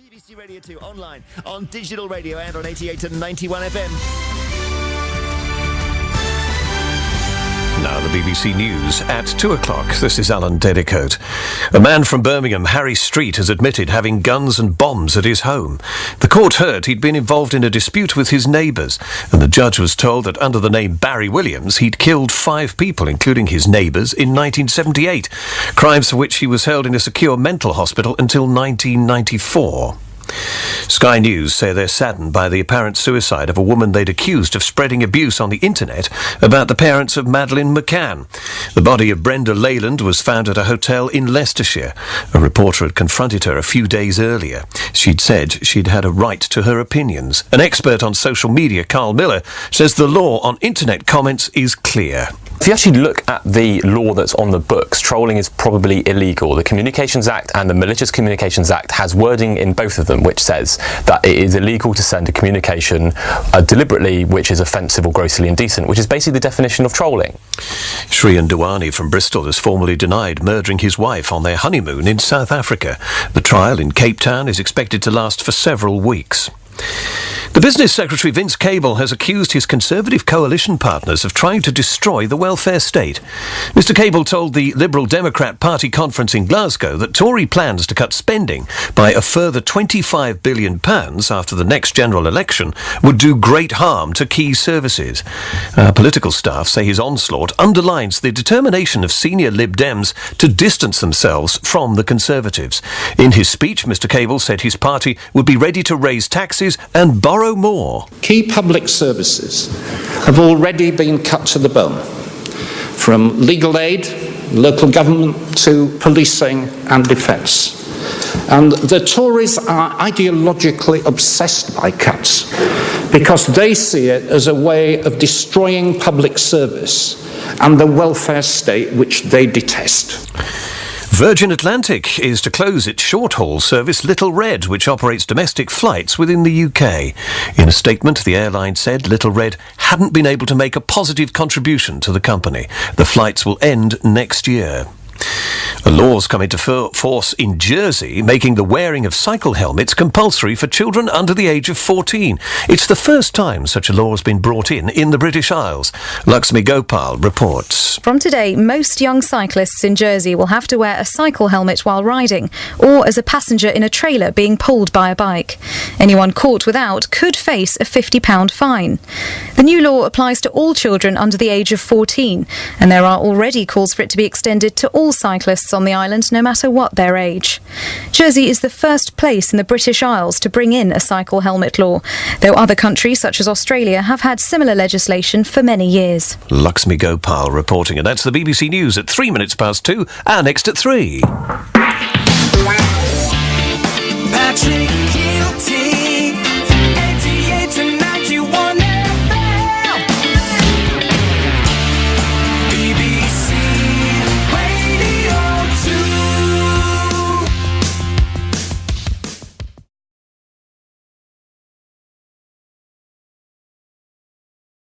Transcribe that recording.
BBC Radio 2 online, on digital radio and on 88 and 91 FM. Now the BBC News at 2 o'clock. This is Alan Dedicoat. A man from Birmingham, Harry Street, has admitted having guns and bombs at his home. The court heard he'd been involved in a dispute with his neighbours, and the judge was told that under the name Barry Williams, he'd killed 5 people, including his neighbours, in 1978, crimes for which he was held in a secure mental hospital until 1994. Sky News say they're saddened by the apparent suicide of a woman they'd accused of spreading abuse on the internet about the parents of Madeleine McCann. The body of Brenda Leyland was found at a hotel in Leicestershire. A reporter had confronted her a few days earlier. She'd said she'd had a right to her opinions. An expert on social media, Carl Miller, says the law on internet comments is clear. If you actually look at the law that's on the books, trolling is probably illegal. The Communications Act and the Malicious Communications Act has wording in both of them which says that it is illegal to send a communication deliberately which is offensive or grossly indecent, which is basically the definition of trolling. Sriyan Duani from Bristol has formally denied murdering his wife on their honeymoon in South Africa. The trial in Cape Town is expected to last for several weeks. The Business Secretary Vince Cable has accused his Conservative coalition partners of trying to destroy the welfare state. Mr Cable told the Liberal Democrat Party conference in Glasgow that Tory plans to cut spending by a further £25 billion after the next general election would do great harm to key services. Political staff say his onslaught underlines the determination of senior Lib Dems to distance themselves from the Conservatives. In his speech, Mr Cable said his party would be ready to raise taxes and borrow more. Key public services have already been cut to the bone, from legal aid, local government to policing and defence. And the Tories are ideologically obsessed by cuts because they see it as a way of destroying public service and the welfare state which they detest. Virgin Atlantic is to close its short-haul service Little Red, which operates domestic flights within the UK. In a statement, the airline said Little Red hadn't been able to make a positive contribution to the company. The flights will end next year. A law's come into force in Jersey, making the wearing of cycle helmets compulsory for children under the age of 14. It's the first time such a law has been brought in the British Isles. Lakshmi Gopal reports. From today, most young cyclists in Jersey will have to wear a cycle helmet while riding, or as a passenger in a trailer being pulled by a bike. Anyone caught without could face a £50 fine. The new law applies to all children under the age of 14, and there are already calls for it to be extended to all cyclists on the island, no matter what their age. Jersey is the first place in the British Isles to bring in a cycle helmet law, though other countries such as Australia have had similar legislation for many years. Lakshmi Gopal reporting, and that's the BBC News at 2 and next at 3.